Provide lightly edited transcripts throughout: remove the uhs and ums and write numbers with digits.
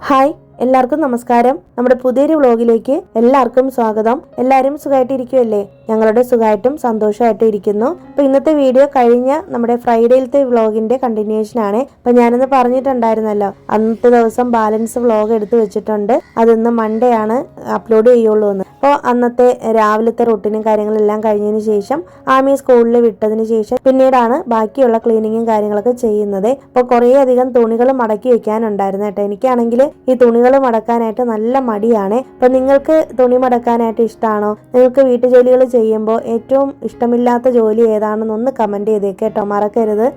Hi, എല്ലാവർക്കും നമസ്കാരം. നമ്മുടെ പുതിയൊരു വ്ളോഗിലേക്ക് എല്ലാവർക്കും സ്വാഗതം. എല്ലാവരും സുഖമായിട്ടിരിക്കുമല്ലേ? ഞങ്ങളുടെ സുഖമായിട്ടും സന്തോഷമായിട്ടും ഇരിക്കുന്നു. അപ്പോൾ ഇന്നത്തെ വീഡിയോ കഴിഞ്ഞ നമ്മുടെ ഫ്രൈഡേയിലത്തെ വ്ളോഗിന്റെ കണ്ടിന്യൂഷൻ ആണ്. അപ്പോൾ ഞാനിന്ന് പറഞ്ഞിട്ടുണ്ടായിരുന്നല്ലോ, അന്നത്തെ ദിവസം ബാലൻസ് വ്ളോഗ് എടുത്തു വെച്ചിട്ടുണ്ട്. അതിന്ന് മൺഡേ ആണ് അപ്ലോഡ് ചെയ്യുള്ളൂ എന്ന്. അപ്പോൾ അന്നത്തെ രാവിലത്തെ റൂട്ടീനും കാര്യങ്ങളെല്ലാം കഴിഞ്ഞതിന് ശേഷം ആമി സ്കൂളിൽ വിട്ടതിന് ശേഷം പിന്നീടാണ് ബാക്കിയുള്ള ക്ലീനിങ്ങും കാര്യങ്ങളൊക്കെ ചെയ്യുന്നത്. അപ്പോൾ കുറേ അധികം തുണികൾ മടക്കി വെക്കാനുണ്ടായിരുന്നു കേട്ടോ. എനിക്കാണെങ്കിൽ ഈ തുണികൾ മടക്കാനായിട്ട് നല്ല മടിയാണ്. അപ്പോൾ നിങ്ങൾക്ക് തുണി മടക്കാനായിട്ട് ഇഷ്ടമാണോ? നിങ്ങൾക്ക് വീട്ടുജോലികൾ ചെയ്യുമ്പോൾ ഏറ്റവും ഇഷ്ടമില്ലാത്ത ജോലി ഏതാണെന്നൊന്ന് കമന്റ് ചെയ്തേക്ക് കേട്ടോ, മറക്കരുത്.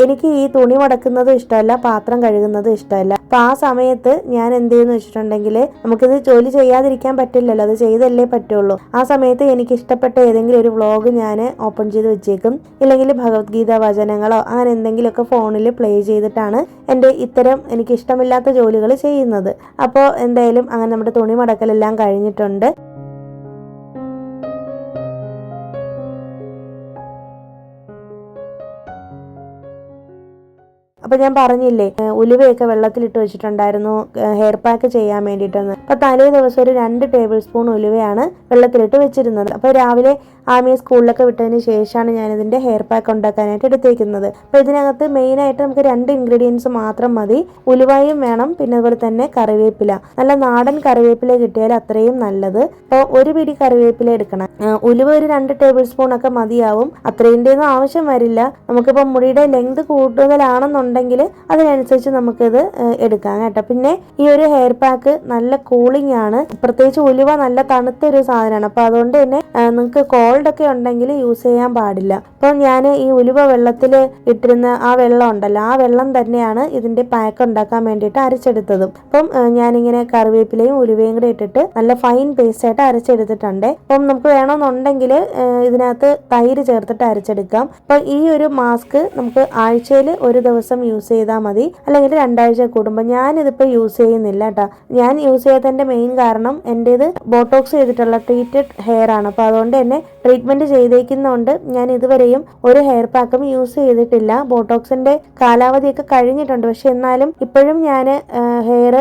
എനിക്ക് ഈ തുണി മടക്കുന്നതും ഇഷ്ടമല്ല, പാത്രം കഴുകുന്നതും ഇഷ്ടമല്ല. അപ്പോൾ ആ സമയത്ത് ഞാൻ എന്ത് ചെയ്യുന്നു വെച്ചിട്ടുണ്ടെങ്കിൽ, നമുക്കിത് ജോലി ചെയ്യാതിരിക്കാൻ പറ്റില്ലല്ലോ, അത് ചെയ്തല്ലേ പറ്റുള്ളൂ. ആ സമയത്ത് എനിക്ക് ഇഷ്ടപ്പെട്ട ഏതെങ്കിലും ഒരു വ്ളോഗ് ഞാൻ ഓപ്പൺ ചെയ്ത് വെച്ചേക്കും. ഇല്ലെങ്കിൽ ഭഗവത്ഗീത വചനങ്ങളോ അങ്ങനെ എന്തെങ്കിലുമൊക്കെ ഫോണിൽ പ്ലേ ചെയ്തിട്ടാണ് എൻ്റെ ഇത്തരം എനിക്ക് ഇഷ്ടമില്ലാത്ത ജോലികൾ ചെയ്യുന്നത്. അപ്പോൾ എന്തായാലും അങ്ങനെ നമ്മുടെ തുണി മടക്കലെല്ലാം കഴിഞ്ഞിട്ടുണ്ട്. അപ്പോൾ ഞാൻ പറഞ്ഞില്ലേ, ഉലുവയൊക്കെ വെള്ളത്തിലിട്ട് വെച്ചിട്ടുണ്ടായിരുന്നു ഹെയർ പാക്ക് ചെയ്യാൻ വേണ്ടിയിട്ടെന്ന്. അപ്പോൾ തലേ ദിവസം ഒരു 2 ടേബിൾ സ്പൂൺ ഉലുവയാണ് വെള്ളത്തിലിട്ട് വെച്ചിരുന്നത്. അപ്പോൾ രാവിലെ ആമിയെ സ്കൂളിലൊക്കെ വിട്ടതിന് ശേഷമാണ് ഞാനിതിൻ്റെ ഹെയർ പാക്ക് ഉണ്ടാക്കാനായിട്ട് എടുത്തേക്കുന്നത്. അപ്പോൾ ഇതിനകത്ത് മെയിനായിട്ട് നമുക്ക് 2 ഇൻഗ്രീഡിയൻസ് മാത്രം മതി. ഉലുവയും വേണം, പിന്നെ അതുപോലെ തന്നെ കറിവേപ്പില. നല്ല നാടൻ കറിവേപ്പില കിട്ടിയാൽ അത്രയും നല്ലത്. അപ്പോൾ ഒരു പിടി കറിവേപ്പില എടുക്കണം. ഉലുവ ഒരു 2 ടേബിൾ സ്പൂൺ ഒക്കെ മതിയാവും. അത്രേൻ്റെ ഒന്നും ആവശ്യം വരില്ല. നമുക്കിപ്പോൾ മുടിയുടെ ലെങ്ത് കൂടുതലാണെന്നുണ്ടെങ്കിൽ അതിനനുസരിച്ച് നമുക്കിത് എടുക്കാം കേട്ടോ. പിന്നെ ഈ ഒരു ഹെയർ പാക്ക് നല്ല കൂളിംഗ് ആണ്. പ്രത്യേകിച്ച് ഉലുവ നല്ല തണുത്തൊരു സാധനമാണ്. അപ്പോൾ അതുകൊണ്ട് തന്നെ നിങ്ങൾക്ക് കോൾഡ് ഒക്കെ ഉണ്ടെങ്കിൽ യൂസ് ചെയ്യാൻ പാടില്ല. അപ്പോൾ ഞാൻ ഈ ഉലുവ വെള്ളത്തിൽ ഇട്ടിരുന്ന ആ വെള്ളം ഉണ്ടല്ലോ, ആ വെള്ളം തന്നെയാണ് ഇതിന്റെ പാക്ക് ഉണ്ടാക്കാൻ വേണ്ടിയിട്ട് അരച്ചെടുത്തതും. അപ്പം ഞാനിങ്ങനെ കറിവേപ്പിലയും ഉലുവയും കൂടെ ഇട്ടിട്ട് നല്ല ഫൈൻ പേസ്റ്റ് ആയിട്ട് അരച്ചെടുത്തിട്ടുണ്ട്. അപ്പം നമുക്ക് വേണമെന്നുണ്ടെങ്കിൽ ഇതിനകത്ത് തൈര് ചേർത്തിട്ട് അരച്ചെടുക്കാം. അപ്പം ഈ ഒരു മാസ്ക് നമുക്ക് ആഴ്ചയിൽ ഒരു ദിവസം യൂസ് ചെയ്താൽ മതി, അല്ലെങ്കിൽ 2 ആഴ്ച കൂടുമ്പോൾ. ഞാനിതിപ്പോൾ യൂസ് ചെയ്യുന്നില്ല കേട്ടോ. ഞാൻ യൂസ് ചെയ്യാത്തതിന്റെ മെയിൻ കാരണം എൻ്റേത് ബോട്ടോക്സ് ചെയ്തിട്ടുള്ള ട്രീറ്റഡ് ഹെയർ ആണ്. അപ്പോൾ അതുകൊണ്ട് തന്നെ ട്രീറ്റ്മെന്റ് ചെയ്തേക്കുന്നതുകൊണ്ട് ഞാൻ ഇതുവരെയും ഒരു ഹെയർ പാക്കും യൂസ് ചെയ്തിട്ടില്ല. ബോട്ടോക്സിന്റെ കാലാവധിയൊക്കെ കഴിഞ്ഞിട്ടുണ്ട്. പക്ഷെ എന്നാലും ഇപ്പോഴും ഞാൻ ഹെയർ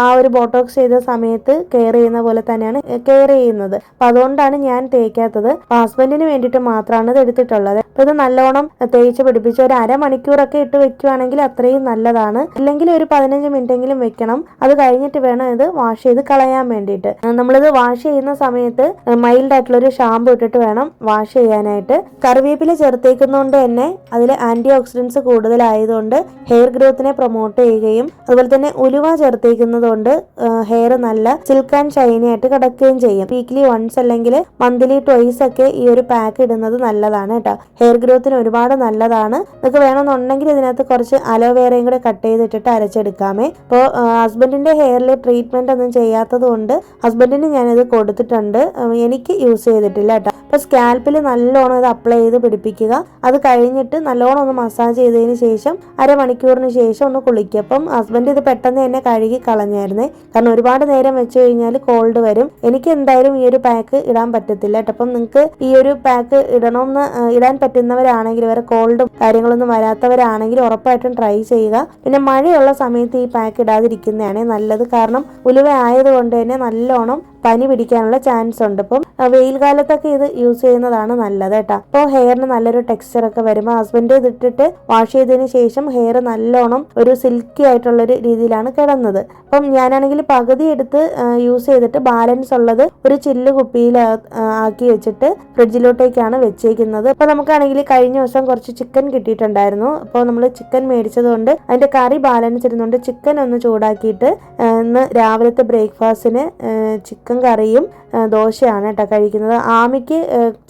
ആ ഒരു ബോട്ടോക്സ് ചെയ്ത സമയത്ത് കെയർ ചെയ്യുന്ന പോലെ തന്നെയാണ് കെയർ ചെയ്യുന്നത്. അപ്പൊ അതുകൊണ്ടാണ് ഞാൻ തേക്കാത്തത്. ഹസ്ബൻഡിന് വേണ്ടിയിട്ട് മാത്രമാണ് ഇത് എടുത്തിട്ടുള്ളത്. അപ്പൊ ഇത് നല്ലോണം തേച്ച് പിടിപ്പിച്ച് ഒരു അരമണിക്കൂറൊക്കെ ഇട്ട് വെക്കുവാണെങ്കിൽ അത്രയും നല്ലതാണ്. ഇല്ലെങ്കിൽ ഒരു 15 മിനിറ്റെങ്കിലും വെക്കണം. അത് കഴിഞ്ഞിട്ട് വേണം ഇത് വാഷ് ചെയ്ത് കളയാൻ വേണ്ടിയിട്ട്. നമ്മളിത് വാഷ് ചെയ്യുന്ന സമയത്ത് മൈൽഡ് ആയിട്ടുള്ള ഒരു ഷാമ്പു ഇട്ടിട്ട് വേണം വാഷ് ചെയ്യാനായിട്ട്. കറിവേപ്പില ചേർത്തേക്കുന്നതുകൊണ്ട് തന്നെ അതിൽ ആന്റി ഓക്സിഡൻസ് കൂടുതലായതുകൊണ്ട് ഹെയർ ഗ്രോത്തിനെ പ്രൊമോട്ട് ചെയ്യുകയും അതുപോലെ തന്നെ ഉലുവ ചേർത്തേക്കുന്നതുകൊണ്ട് ഹെയർ നല്ല സിൽക്ക് ആൻഡ് ഷൈനി ആയിട്ട് കിടക്കുകയും ചെയ്യും. വീക്ക്ലി വൺസ് അല്ലെങ്കിൽ മന്ത്ലി ട്വൈസ് ഒക്കെ ഈ ഒരു പാക്ക് ഇടുന്നത് നല്ലതാണ് കേട്ടോ. ഹെയർ ഗ്രോത്തിന് ഒരുപാട് നല്ലതാണ്. നിങ്ങൾക്ക് വേണമെന്നുണ്ടെങ്കിൽ ഇതിനകത്ത് കുറച്ച് അലോവേറയും കൂടെ കട്ട് ചെയ്തിട്ടിട്ട് അരച്ചെടുക്കാമേ. അപ്പോൾ ഹസ്ബൻഡിന്റെ ഹെയറിൽ ട്രീറ്റ്മെന്റ് ഒന്നും ചെയ്യാത്തത് കൊണ്ട് ഹസ്ബൻഡിന് ഞാനിത് കൊടുത്തിട്ടുണ്ട്. എനിക്ക് യൂസ് ചെയ്തിട്ടില്ല കേട്ടോ. അപ്പോൾ സ്കാൽപ്പിൽ നല്ലോണം ഇത് അപ്ലൈ ചെയ്ത് പിടിപ്പിക്കുക. അത് കഴിഞ്ഞിട്ട് നല്ലോണം ഒന്ന് മസാജ് ചെയ്തതിന് ശേഷം അരമണിക്കൂറിന് ശേഷം ഒന്ന് കുളിക്കുക. അപ്പം ഹസ്ബൻഡ് ഇത് പെട്ടെന്ന് തന്നെ കഴുകി കളഞ്ഞായിരുന്നേ. കാരണം ഒരുപാട് നേരം വെച്ച് കഴിഞ്ഞാൽ കോൾഡ് വരും. എനിക്ക് എന്തായാലും ഈ ഒരു പാക്ക് ഇടാൻ പറ്റത്തില്ല കേട്ടോ. അപ്പം നിങ്ങൾക്ക് ഈ ഒരു പാക്ക് ഇടാൻ പറ്റുന്നവരാണെങ്കിൽ, വേറെ കോൾഡും കാര്യങ്ങളൊന്നും വരാത്തവരാണെങ്കിൽ ഉറപ്പായിട്ടും ട്രൈ ചെയ്യുക. പിന്നെ മഴയുള്ള സമയത്ത് ഈ പാക്ക് ഇടാതിരിക്കുന്നതാണ് നല്ലത്. കാരണം ഉലുവ ആയതുകൊണ്ട് തന്നെ നല്ലോണം പനി പിടിക്കാനുള്ള ചാൻസ് ഉണ്ട്. അപ്പം വെയിൽ കാലത്തൊക്കെ ഇത് യൂസ് ചെയ്യുന്നതാണ് നല്ലത് കേട്ടോ. അപ്പോൾ ഹെയറിന് നല്ലൊരു ടെക്സ്ചർ ഒക്കെ വരുമ്പോൾ ഹസ്ബൻഡ് ഇതിട്ടിട്ട് വാഷ് ചെയ്തതിന് ശേഷം ഹെയർ നല്ലോണം ഒരു സിൽക്കി ആയിട്ടുള്ളൊരു രീതിയിലാണ് കിടന്നത്. അപ്പം ഞാനാണെങ്കിൽ പകുതി എടുത്ത് യൂസ് ചെയ്തിട്ട് ബാലൻസ് ഉള്ളത് ഒരു ചില്ല് കുപ്പിയിൽ ആക്കി വെച്ചിട്ട് ഫ്രിഡ്ജിലോട്ടേക്കാണ് വെച്ചേക്കുന്നത്. അപ്പോൾ നമുക്കാണെങ്കിൽ കഴിഞ്ഞ ദിവസം കുറച്ച് ചിക്കൻ കിട്ടിയിട്ടുണ്ടായിരുന്നു. അപ്പോൾ നമ്മൾ ചിക്കൻ മേടിച്ചത് കൊണ്ട് അതിന്റെ കറി ബാലൻസ് ഇരുന്നുകൊണ്ട് ചിക്കൻ ഒന്ന് ചൂടാക്കിയിട്ട് ഇന്ന് രാവിലത്തെ ബ്രേക്ക്ഫാസ്റ്റിന് ചിക്കൻ കറിയും ദോശയാണ് കേട്ടോ കഴിക്കുന്നത്. ആമിക്ക്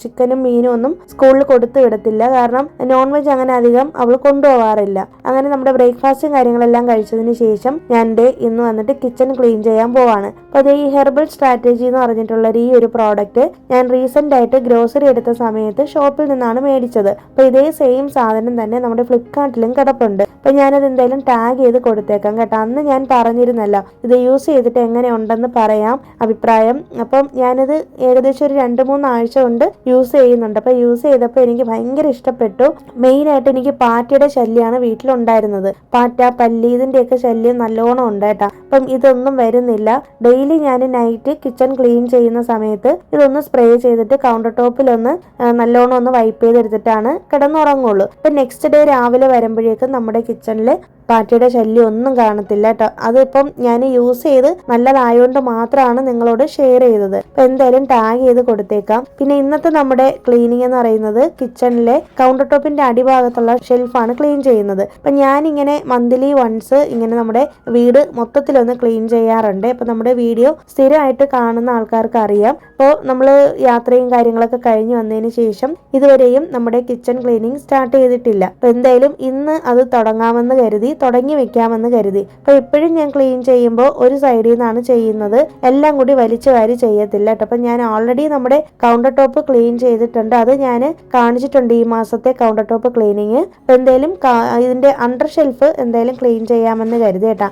ചിക്കനും മീനും ഒന്നും സ്കൂളിൽ കൊടുത്തു വിടത്തില്ല. കാരണം നോൺ വെജ് അങ്ങനെ അധികം അവൾ കൊണ്ടുപോകാറില്ല. അങ്ങനെ നമ്മുടെ ബ്രേക്ക്ഫാസ്റ്റും കാര്യങ്ങളെല്ലാം കഴിച്ചതിന് ശേഷം ഞാൻ ഇന്ന് വന്നിട്ട് കിച്ചൺ ക്ലീൻ ചെയ്യാൻ പോവാണ്. അപ്പോൾ അത് ഈ ഹെർബൽ സ്ട്രാറ്റജി എന്ന് പറഞ്ഞിട്ടുള്ള ഈ ഒരു പ്രോഡക്റ്റ് ഞാൻ റീസെന്റ് ആയിട്ട് ഗ്രോസറി എടുത്ത സമയത്ത് ഷോപ്പിൽ നിന്നാണ് മേടിച്ചത്. അപ്പോൾ ഇതേ സെയിം സാധനം തന്നെ നമ്മുടെ ഫ്ലിപ്കാർട്ടിലും കിടപ്പുണ്ട്. അപ്പോൾ ഞാനത് എന്തായാലും ടാഗ് ചെയ്ത് കൊടുത്തേക്കാം കേട്ടോ. അന്ന് ഞാൻ പറഞ്ഞിരുന്നല്ലോ, ഇത് യൂസ് ചെയ്തിട്ട് എങ്ങനെ ഉണ്ടെന്ന് പറയാം, അഭിപ്രായം അഭിപ്രായം. അപ്പം ഞാനിത് ഏകദേശം ഒരു 2-3 ആഴ്ച കൊണ്ട് യൂസ് ചെയ്യുന്നുണ്ട്. അപ്പോൾ യൂസ് ചെയ്തപ്പോൾ എനിക്ക് ഭയങ്കര ഇഷ്ടപ്പെട്ടു. മെയിനായിട്ട് എനിക്ക് പാറ്റയുടെ ശല്യമാണ് വീട്ടിലുണ്ടായിരുന്നത്. പാറ്റ, പല്ലി, ഇതിൻ്റെയൊക്കെ ശല്യം നല്ലോണം ഉണ്ട് കേട്ടോ. അപ്പം ഇതൊന്നും വരുന്നില്ല. ഡെയിലി ഞാൻ നൈറ്റ് കിച്ചൺ ക്ലീൻ ചെയ്യുന്ന സമയത്ത് ഇതൊന്ന് സ്പ്രേ ചെയ്തിട്ട് കൗണ്ടർ ടോപ്പിലൊന്ന് നല്ലോണം ഒന്ന് വൈപ്പ് ചെയ്തെടുത്തിട്ടാണ് കിടന്നുറങ്ങുള്ളൂ. അപ്പം നെക്സ്റ്റ് ഡേ രാവിലെ വരുമ്പോഴേക്കും നമ്മുടെ കിച്ചണിൽ പാറ്റയുടെ ശല്യം ഒന്നും കാണത്തില്ല കേട്ടോ. അതിപ്പം ഞാൻ യൂസ് ചെയ്ത് നല്ലതായതുകൊണ്ട് മാത്രമാണ് നിങ്ങളോട് ഷെയർ ചെയ്തത്. അപ്പം എന്തായാലും ടാഗ് ചെയ്ത് കൊടുത്തേക്കാം. പിന്നെ ഇന്നത്തെ നമ്മുടെ ക്ലീനിങ് എന്ന് പറയുന്നത് കിച്ചണിലെ കൗണ്ടർ ടോപ്പിന്റെ അടിഭാഗത്തുള്ള ഷെൽഫാണ് ക്ലീൻ ചെയ്യുന്നത്. അപ്പം ഞാനിങ്ങനെ മന്ത്ലി വൺസ് ഇങ്ങനെ നമ്മുടെ വീട് മൊത്തത്തിലൊന്ന് ക്ലീൻ ചെയ്യാറുണ്ട്. അപ്പം നമ്മുടെ വീഡിയോ സ്ഥിരമായിട്ട് കാണുന്ന ആൾക്കാർക്ക് അറിയാം. അപ്പോൾ നമ്മൾ യാത്രയും കാര്യങ്ങളൊക്കെ കഴിഞ്ഞ് വന്നതിന് ശേഷം ഇതുവരെയും നമ്മുടെ കിച്ചൺ ക്ലീനിങ് സ്റ്റാർട്ട് ചെയ്തിട്ടില്ല. അപ്പം എന്തായാലും ഇന്ന് അത് തുടങ്ങി വെക്കാമെന്ന് കരുതി. അപ്പോൾ ഇപ്പോഴും ഞാൻ ക്ലീൻ ചെയ്യുമ്പോൾ ഒരു സൈഡിൽ നിന്നാണ് ചെയ്യുന്നത്, എല്ലാം കൂടി വലിച്ചു വാരി ചെയ്യത്തില്ല കേട്ടോ. അപ്പം ഞാൻ ഓൾറെഡി നമ്മുടെ കൗണ്ടർ ടോപ്പ് ക്ലീൻ ചെയ്തിട്ടുണ്ട്. അത് ഞാൻ കാണിച്ചിട്ടുണ്ട് ഈ മാസത്തെ കൗണ്ടർ ടോപ്പ് ക്ലീനിങ്. അപ്പം എന്തായാലും ഇതിന്റെ അണ്ടർ ഷെൽഫ് എന്തായാലും ക്ലീൻ ചെയ്യാമെന്ന് കരുതി കേട്ടോ.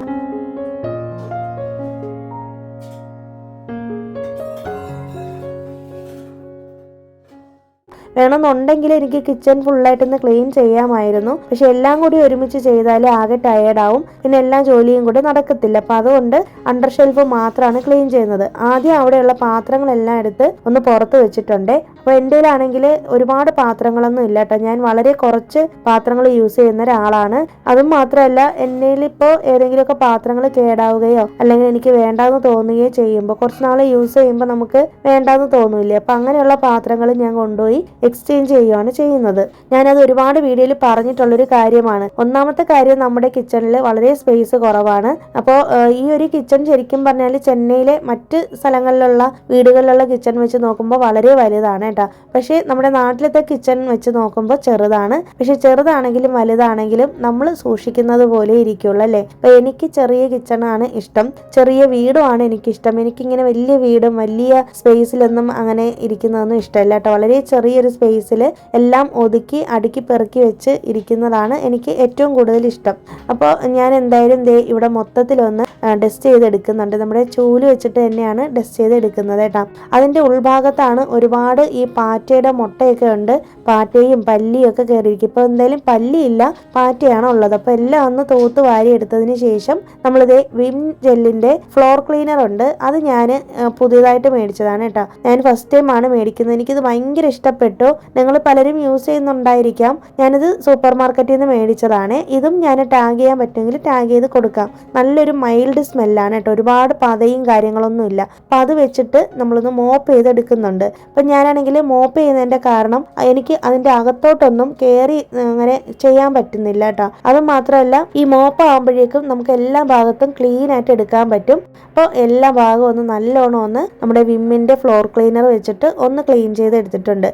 വേണമെന്നുണ്ടെങ്കിൽ എനിക്ക് കിച്ചൺ ഫുള്ളായിട്ടൊന്ന് ക്ലീൻ ചെയ്യാമായിരുന്നു. പക്ഷെ എല്ലാം കൂടി ഒരുമിച്ച് ചെയ്താൽ ആകെ ടയേർഡാവും, പിന്നെ എല്ലാ ജോലിയും കൂടി നടക്കത്തില്ല. അപ്പം അതുകൊണ്ട് അണ്ടർ ഷെൽഫ് മാത്രമാണ് ക്ലീൻ ചെയ്യുന്നത്. ആദ്യം അവിടെയുള്ള പാത്രങ്ങളെല്ലാം എടുത്ത് ഒന്ന് പുറത്ത് വെച്ചിട്ടുണ്ട്. അപ്പോൾ എൻ്റെ ആണെങ്കിൽ ഒരുപാട് പാത്രങ്ങളൊന്നും ഇല്ല കേട്ടോ. ഞാൻ വളരെ കുറച്ച് പാത്രങ്ങൾ യൂസ് ചെയ്യുന്ന ഒരാളാണ്. അതും മാത്രമല്ല, എൻ്റെ ഇപ്പോൾ ഏതെങ്കിലുമൊക്കെ പാത്രങ്ങൾ കേടാവുകയോ അല്ലെങ്കിൽ എനിക്ക് വേണ്ടാന്ന് തോന്നുകയോ ചെയ്യുമ്പോൾ കുറച്ച് നാൾ യൂസ് ചെയ്യുമ്പോൾ നമുക്ക് വേണ്ടാന്ന് തോന്നില്ലേ. അപ്പം അങ്ങനെയുള്ള പാത്രങ്ങൾ ഞാൻ കൊണ്ടുപോയി എക്സ്ചേഞ്ച് ചെയ്യുകയാണ് ചെയ്യുന്നത്. ഞാനത് ഒരുപാട് വീഡിയോയിൽ പറഞ്ഞിട്ടുള്ളൊരു കാര്യമാണ്. ഒന്നാമത്തെ കാര്യം, നമ്മുടെ കിച്ചണിൽ വളരെ സ്പേസ് കുറവാണ്. അപ്പോൾ ഈ ഒരു കിച്ചൺ ശരിക്കും പറഞ്ഞാൽ ചെന്നൈയിലെ മറ്റ് സ്ഥലങ്ങളിലുള്ള വീടുകളിലുള്ള കിച്ചൺ വെച്ച് നോക്കുമ്പോൾ വളരെ വലുതാണ് കേട്ടോ. പക്ഷേ നമ്മുടെ നാട്ടിലത്തെ കിച്ചൺ വെച്ച് നോക്കുമ്പോൾ ചെറുതാണ്. പക്ഷെ ചെറുതാണെങ്കിലും വലുതാണെങ്കിലും നമ്മൾ സൂക്ഷിക്കുന്നത് പോലെ ഇരിക്കുള്ളൂ അല്ലേ. അപ്പോൾ എനിക്ക് ചെറിയ കിച്ചണാണ് ഇഷ്ടം, ചെറിയ വീടുമാണ് എനിക്കിഷ്ടം. എനിക്കിങ്ങനെ വലിയ വീടും വലിയ സ്പേസിലൊന്നും അങ്ങനെ ഇരിക്കുന്നതൊന്നും ഇഷ്ടമല്ല കേട്ടോ. വളരെ ചെറിയൊരു സ്പേസിൽ എല്ലാം ഒതുക്കി അടുക്കി പെറുക്കി വെച്ച് ഇരിക്കുന്നതാണ് എനിക്ക് ഏറ്റവും കൂടുതൽ ഇഷ്ടം. അപ്പോൾ ഞാൻ എന്തായാലും ഇവിടെ മൊത്തത്തിലൊന്ന് ഡസ്റ്റ് ചെയ്തെടുക്കുന്നുണ്ട്. നമ്മുടെ ചൂല് വെച്ചിട്ട് തന്നെയാണ് ഡസ്റ്റ് ചെയ്തെടുക്കുന്നത് കേട്ടോ. അതിൻ്റെ ഉൾഭാഗത്താണ് ഒരുപാട് ഈ പാറ്റയുടെ മുട്ടയൊക്കെ ഉണ്ട്. പാറ്റയും പല്ലിയും ഒക്കെ കയറിയിരിക്കും. ഇപ്പോൾ എന്തായാലും പല്ലിയില്ല, പാറ്റയാണ് ഉള്ളത്. അപ്പോൾ എല്ലാം ഒന്ന് തൂത്ത് വാരി എടുത്തതിന് ശേഷം നമ്മളിത് വിം ജെല്ലിൻ്റെ ഫ്ലോർ ക്ലീനർ ഉണ്ട്. അത് ഞാൻ പുതിയതായിട്ട് മേടിച്ചതാണ് കേട്ടോ. ഞാൻ ഫസ്റ്റ് ടൈമാണ് മേടിക്കുന്നത്. എനിക്കിത് ഭയങ്കര ഇഷ്ടപ്പെട്ടു. നിങ്ങൾ പലരും യൂസ് ചെയ്യുന്നുണ്ടായിരിക്കാം. ഞാനിത് സൂപ്പർ മാർക്കറ്റിൽ നിന്ന് മേടിച്ചതാണ്. ഇതും ഞാൻ ടാഗ് ചെയ്യാൻ പറ്റുമെങ്കിൽ ടാഗ് ചെയ്ത് കൊടുക്കാം. നല്ലൊരു മൈൽഡ് സ്മെല്ലാണ് കേട്ടോ. ഒരുപാട് പതയും കാര്യങ്ങളൊന്നും ഇല്ല. അപ്പം അത് വെച്ചിട്ട് നമ്മളൊന്ന് മോപ്പ് ചെയ്തെടുക്കുന്നുണ്ട്. അപ്പം ഞാനാണെങ്കിൽ മോപ്പ് ചെയ്യുന്നതിൻ്റെ കാരണം എനിക്ക് അതിൻ്റെ അകത്തോട്ടൊന്നും കയറി അങ്ങനെ ചെയ്യാൻ പറ്റുന്നില്ല കേട്ടോ. അത് മാത്രമല്ല, ഈ മോപ്പ് ആകുമ്പോഴേക്കും നമുക്ക് എല്ലാ ഭാഗത്തും ക്ലീൻ ആയിട്ട് എടുക്കാൻ പറ്റും. അപ്പോൾ എല്ലാ ഭാഗവും ഒന്ന് നല്ലോണം ഒന്ന് നമ്മുടെ വിമ്മിൻ്റെ ഫ്ലോർ ക്ലീനർ വെച്ചിട്ട് ഒന്ന് ക്ലീൻ ചെയ്ത് എടുത്തിട്ടുണ്ട്.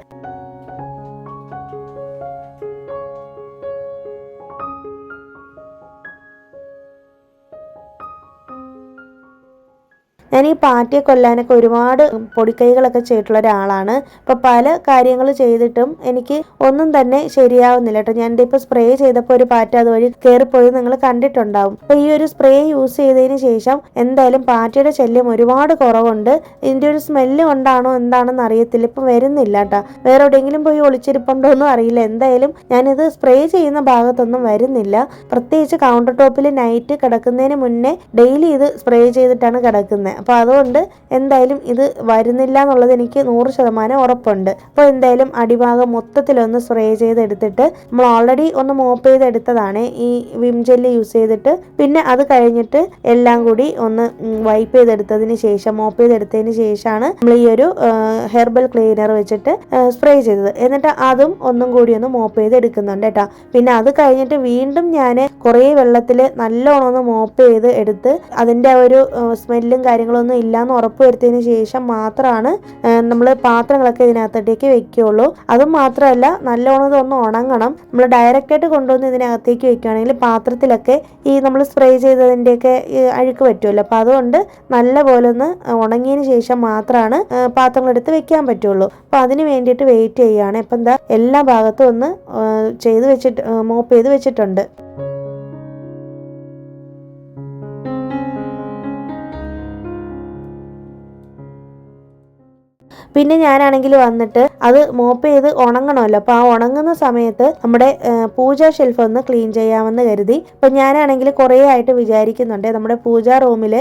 ഞാൻ ഈ പാറ്റയെ കൊല്ലാനൊക്കെ ഒരുപാട് പൊടിക്കൈകളൊക്കെ ചെയ്തിട്ടുള്ള ഒരാളാണ്. അപ്പോൾ പല കാര്യങ്ങൾ ചെയ്തിട്ടും എനിക്ക് ഒന്നും തന്നെ ശരിയാവുന്നില്ല കേട്ടോ. ഞാൻ ഇപ്പോൾ സ്പ്രേ ചെയ്തപ്പോൾ ഒരു പാറ്റ അതുവഴി കയറിപ്പോയി നിങ്ങൾ കണ്ടിട്ടുണ്ടാവും. അപ്പോൾ ഈ ഒരു സ്പ്രേ യൂസ് ചെയ്തതിന് ശേഷം എന്തായാലും പാറ്റയുടെ ശല്യം ഒരുപാട് കുറവുണ്ട്. ഇതിൻ്റെ ഒരു സ്മെല്ല് കൊണ്ടാണോ എന്താണെന്ന് അറിയത്തില്ല, ഇപ്പം വരുന്നില്ല കേട്ടോ. വേറെ എവിടെയെങ്കിലും പോയി ഒളിച്ചിരിപ്പുണ്ടോ എന്നും അറിയില്ല. എന്തായാലും ഞാനിത് സ്പ്രേ ചെയ്യുന്ന ഭാഗത്തൊന്നും വരുന്നില്ല. പ്രത്യേകിച്ച് കൗണ്ടർ ടോപ്പിൽ നൈറ്റ് കിടക്കുന്നതിന് മുന്നേ ഡെയിലി ഇത് സ്പ്രേ ചെയ്തിട്ടാണ് കിടക്കുന്നത്. അപ്പോൾ അതുകൊണ്ട് എന്തായാലും ഇത് വരുന്നില്ല എന്നുള്ളത് എനിക്ക് 100% ഉറപ്പുണ്ട്. അപ്പോൾ എന്തായാലും അടിഭാഗം മൊത്തത്തിലൊന്ന് സ്പ്രേ ചെയ്തെടുത്തിട്ട് നമ്മൾ ഓൾറെഡി ഒന്ന് മോപ്പ് ചെയ്തെടുത്തതാണ് ഈ വിം ജെല്ല് യൂസ് ചെയ്തിട്ട്. പിന്നെ അത് കഴിഞ്ഞിട്ട് എല്ലാം കൂടി ഒന്ന് വൈപ്പ് ചെയ്തെടുത്തതിന് ശേഷം, മോപ്പ് ചെയ്തെടുത്തതിന് ശേഷമാണ് നമ്മൾ ഈ ഒരു ഹെർബൽ ക്ലീനർ വെച്ചിട്ട് സ്പ്രേ ചെയ്തത്. എന്നിട്ട് അതും ഒന്നും കൂടി ഒന്ന് മോപ്പ് ചെയ്തെടുക്കുന്നുണ്ട് കേട്ടോ. പിന്നെ അത് കഴിഞ്ഞിട്ട് വീണ്ടും ഞാൻ കുറേ വെള്ളത്തിൽ നല്ലോണം ഒന്ന് മോപ്പ് ചെയ്ത് എടുത്ത് അതിൻ്റെ ഒരു സ്മെല്ലും കാര്യങ്ങളൊന്നും ഇല്ലാന്ന് ഉറപ്പ് വരുത്തിയതിന് ശേഷം മാത്രമാണ് നമ്മൾ പാത്രങ്ങളൊക്കെ ഇതിനകത്തേക്ക് വെക്കുകയുള്ളൂ. അതും മാത്രമല്ല, നല്ലോണം ഇതൊന്ന് ഉണങ്ങണം. നമ്മൾ ഡയറക്റ്റായിട്ട് കൊണ്ടുവന്ന് ഇതിനകത്തേക്ക് വെക്കുകയാണെങ്കിൽ പാത്രത്തിലൊക്കെ ഈ നമ്മൾ സ്പ്രേ ചെയ്തതിൻ്റെയൊക്കെ അഴുക്ക് പറ്റുമല്ലോ. അപ്പോൾ അതുകൊണ്ട് നല്ല പോലെ ഒന്ന് ഉണങ്ങിയതിന് ശേഷം മാത്രമാണ് പാത്രങ്ങളെടുത്ത് വെക്കാൻ പറ്റുള്ളൂ. അപ്പോൾ അതിന് വേണ്ടിയിട്ട് വെയിറ്റ് ചെയ്യുകയാണ്. ഇപ്പം എന്താ എല്ലാ ഭാഗത്തും ഒന്ന് ചെയ്ത് വെച്ചിട്ട് മോപ്പ് ചെയ്ത് വെച്ചിട്ടുണ്ട്. പിന്നെ ഞാനാണെങ്കിൽ വന്നിട്ട് അത് മോപ്പ് ചെയ്ത് ഉണങ്ങണമല്ലോ. അപ്പോൾ ആ ഉണങ്ങുന്ന സമയത്ത് നമ്മുടെ പൂജാ ഷെൽഫ് ഒന്ന് ക്ലീൻ ചെയ്യാമെന്ന് കരുതി. അപ്പം ഞാനാണെങ്കിൽ കുറേ ആയിട്ട് വിചാരിക്കുന്നുണ്ട്, നമ്മുടെ പൂജാ റൂമിൽ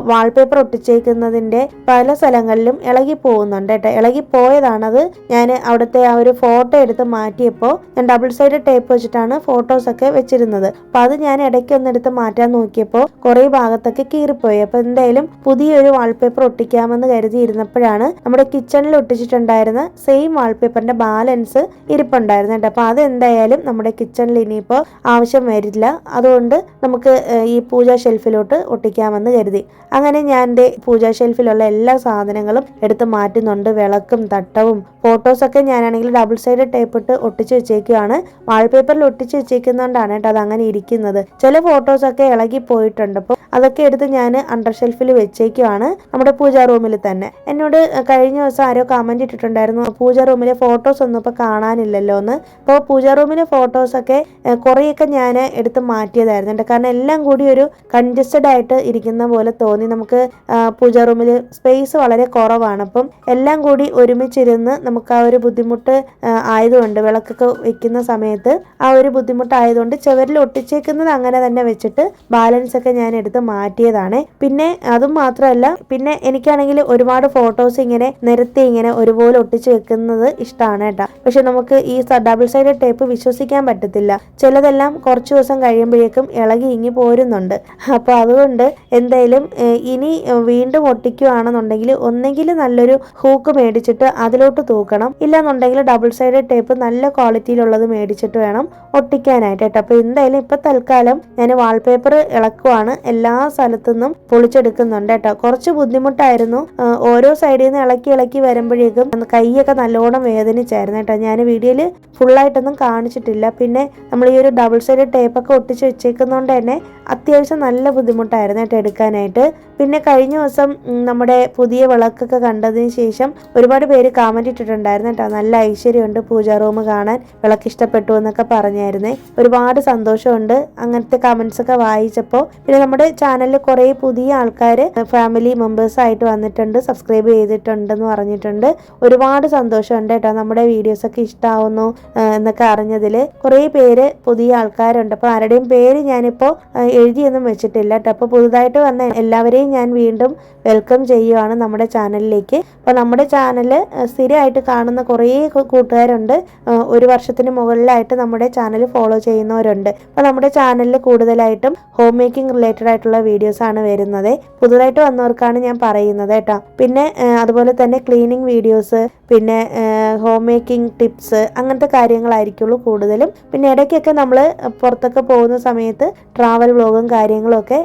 വാൾപേപ്പർ ഒട്ടിച്ചേക്കുന്നതിൻ്റെ പല സ്ഥലങ്ങളിലും ഇളകി പോകുന്നുണ്ട് കേട്ടോ. ഇളകിപ്പോയതാണത്. ഞാൻ അവിടുത്തെ ആ ഒരു ഫോട്ടോ എടുത്ത് മാറ്റിയപ്പോൾ ഞാൻ ഡബിൾ സൈഡ് ടേപ്പ് വെച്ചിട്ടാണ് ഫോട്ടോസൊക്കെ വെച്ചിരുന്നത്. അപ്പം അത് ഞാൻ ഇടയ്ക്കൊന്നെടുത്ത് മാറ്റാൻ നോക്കിയപ്പോൾ കുറേ ഭാഗത്തൊക്കെ കീറിപ്പോയി. അപ്പോൾ എന്തായാലും പുതിയൊരു വാൾപേപ്പർ ഒട്ടിക്കാമെന്ന് കരുതിയിരുന്നപ്പോഴാണ് നമ്മുടെ കിച്ചണിൽ ഒട്ടിച്ചിട്ടുണ്ടായിരുന്ന സെയിം വാൾപേപ്പറിന്റെ ബാലൻസ് ഇരിപ്പുണ്ടായിരുന്നു കേട്ടോ. അപ്പോൾ അതെന്തായാലും നമ്മുടെ കിച്ചണിൽ ഇനിയിപ്പോൾ ആവശ്യം വരില്ല. അതുകൊണ്ട് നമുക്ക് ഈ പൂജാ ഷെൽഫിലോട്ട് ഒട്ടിക്കാമെന്ന് കരുതി. അങ്ങനെ ഞാൻ എൻ്റെ പൂജാ ഷെൽഫിലുള്ള എല്ലാ സാധനങ്ങളും എടുത്ത് മാറ്റുന്നുണ്ട്. വിളക്കും തട്ടവും ഫോട്ടോസൊക്കെ ഞാനാണെങ്കിൽ ഡബിൾ സൈഡ് ടേപ്പ് ഇട്ട് ഒട്ടിച്ച് വെച്ചേക്കുവാണ്. വാൾപേപ്പറിൽ ഒട്ടിച്ച് വെച്ചേക്കുന്നതുകൊണ്ടാണ് കേട്ടോ അതങ്ങനെ ഇരിക്കുന്നത്. ചില ഫോട്ടോസൊക്കെ ഇളകി പോയിട്ടുണ്ട്. അപ്പോൾ അതൊക്കെ എടുത്ത് ഞാൻ അണ്ടർ ഷെൽഫിൽ വെച്ചേക്കുവാണ് നമ്മുടെ പൂജാ റൂമിൽ തന്നെ. എന്നോട് കഴിഞ്ഞ ദിവസം ആരോ കമന്റ് ഇട്ടിട്ടുണ്ടായിരുന്നു, പൂജാ റൂമിലെ ഫോട്ടോസ് ഒന്നും ഇപ്പോൾ കാണാനില്ലല്ലോ എന്ന്. അപ്പോൾ പൂജാ റൂമിലെ ഫോട്ടോസൊക്കെ കുറേയൊക്കെ ഞാൻ എടുത്ത് മാറ്റിയതായിരുന്നു. കാരണം എല്ലാം കൂടി ഒരു കൺജസ്റ്റഡ് ആയിട്ട് ഇരിക്കുന്ന പോലെ തോന്നി. നമുക്ക് പൂജാ റൂമിൽ സ്പേസ് വളരെ കുറവാണ്. അപ്പം എല്ലാം കൂടി ഒരുമിച്ചിരുന്ന് നമുക്ക് ആ ഒരു ബുദ്ധിമുട്ട് ആയതുകൊണ്ട്, വിളക്കൊക്കെ വെക്കുന്ന സമയത്ത് ആ ഒരു ബുദ്ധിമുട്ടായതുകൊണ്ട് ചുവരിൽ ഒട്ടിച്ചേക്കുന്നത് അങ്ങനെ തന്നെ വെച്ചിട്ട് ബാലൻസ് ഒക്കെ ഞാൻ എടുത്ത് മാറ്റിയതാണ്. പിന്നെ അതും മാത്രമല്ല, പിന്നെ എനിക്കാണെങ്കിൽ ഒരുപാട് ഫോട്ടോസ് ഇങ്ങനെ നിരത്തി ഇങ്ങനെ ഒരുപോലെ ഒട്ടിച്ച് വെക്കുന്നത് ഇഷ്ടമാണ് കേട്ടോ. പക്ഷെ നമുക്ക് ഈ ഡബിൾ സൈഡ് ടേപ്പ് വിശ്വസിക്കാൻ പറ്റത്തില്ല. ചിലതെല്ലാം കുറച്ച് ദിവസം കഴിയുമ്പോഴേക്കും ഇളകി ഇങ്ങി പോരുന്നുണ്ട്. അപ്പോൾ അതുകൊണ്ട് എന്തായാലും ഇനി വീണ്ടും ഒട്ടിക്കുകയാണെന്നുണ്ടെങ്കിൽ ഒന്നെങ്കിൽ നല്ലൊരു ഹൂക്ക് മേടിച്ചിട്ട് അതിലോട്ട് തൂക്കണം, ഇല്ലാന്നുണ്ടെങ്കിൽ ഡബിൾ സൈഡ് ടേപ്പ് നല്ല ക്വാളിറ്റിയിലുള്ളത് മേടിച്ചിട്ട് വേണം ഒട്ടിക്കാനായിട്ട് കേട്ടോ. അപ്പോൾ എന്തായാലും ഇപ്പൊ തൽക്കാലം ഞാൻ വാൾപേപ്പർ ഇളക്കുവാണ്. എല്ലാ സ്ഥലത്തുനിന്നും പൊളിച്ചെടുക്കുന്നുണ്ട് കേട്ടോ. കുറച്ച് ബുദ്ധിമുട്ടായിരുന്നു. ഓരോ സൈഡിൽ നിന്ന് ഇളക്കി വരുമ്പോഴേക്കും കൈയൊക്കെ നല്ലോണം വേദനിച്ചായിരുന്നു കേട്ടോ. ഞാൻ വീഡിയോയിൽ ഫുള്ളായിട്ടൊന്നും കാണിച്ചിട്ടില്ല. പിന്നെ നമ്മൾ ഈ ഒരു ഡബിൾ സൈഡ് ടേപ്പൊക്കെ ഒട്ടിച്ച് വെച്ചേക്കുന്നതുകൊണ്ട് തന്നെ അത്യാവശ്യം നല്ല ബുദ്ധിമുട്ടായിരുന്നു കേട്ടോ എടുക്കാനായിട്ട്. പിന്നെ കഴിഞ്ഞ ദിവസം നമ്മുടെ പുതിയ വിളക്കൊക്കെ കണ്ടതിന് ശേഷം ഒരുപാട് പേര് കമന്റ് ഇട്ടിട്ടുണ്ടായിരുന്നു കേട്ടോ. നല്ല ഐശ്വര്യമുണ്ട് പൂജാ റൂം കാണാൻ, വിളക്ക് ഇഷ്ടപ്പെട്ടു എന്നൊക്കെ പറഞ്ഞായിരുന്നേ. ഒരുപാട് സന്തോഷമുണ്ട് അങ്ങനത്തെ കമന്റ്സ് ഒക്കെ വായിച്ചപ്പോൾ. പിന്നെ നമ്മുടെ ചാനലിൽ കുറേ പുതിയ ആൾക്കാർ ഫാമിലി മെമ്പേഴ്സ് ആയിട്ട് വന്നിട്ടുണ്ട്, സബ്സ്ക്രൈബ് ചെയ്തിട്ടുണ്ടെന്ന് പറഞ്ഞിട്ടുണ്ട്. ഒരുപാട് സന്തോഷമുണ്ട് കേട്ടോ. നമ്മുടെ വീഡിയോസ് ഒക്കെ ഇഷ്ടമാവുന്നു എന്നൊക്കെ അറിഞ്ഞതിൽ കുറേ പേര് പുതിയ ആൾക്കാരുണ്ട്. അപ്പോൾ ആരുടെയും പേര് ഞാനിപ്പോൾ എഴുതിയൊന്നും വെച്ചിട്ടില്ല കേട്ടോ. അപ്പോൾ പുതുതായിട്ട് വന്ന എല്ലാവരെയും ഞാൻ വീണ്ടും വെൽക്കം ചെയ്യുവാണ് നമ്മുടെ ചാനലിലേക്ക്. അപ്പോൾ നമ്മുടെ ചാനൽ സ്ഥിരമായിട്ട് കാണുന്ന കുറേ കൂട്ടുകാരുണ്ട്. ഒരു വർഷത്തിന് മുകളിലായിട്ട് നമ്മുടെ ചാനൽ ഫോളോ ചെയ്യുന്നവരുണ്ട്. അപ്പോൾ നമ്മുടെ ചാനലിൽ കൂടുതലായിട്ടും ഹോം മേക്കിംഗ് റിലേറ്റഡ് ആയിട്ടുള്ള വീഡിയോസ് ആണ് വരുന്നത്. പുതുതായിട്ട് വന്നവർക്കാണ് ഞാൻ പറയുന്നത് കേട്ടോ. പിന്നെ അതുപോലെ തന്നെ ക്ലീനിങ് വീഡിയോസ്, പിന്നെ ഹോം മേക്കിംഗ് ടിപ്സ്, അങ്ങനത്തെ കാര്യങ്ങളായിരിക്കുള്ളൂ കൂടുതലും. പിന്നെ ഇടയ്ക്കൊക്കെ നമ്മൾ പുറത്തൊക്കെ പോകുന്ന സമയത്ത് ട്രാവൽ വ്ലോഗും കാര്യങ്ങളും ഒക്കെ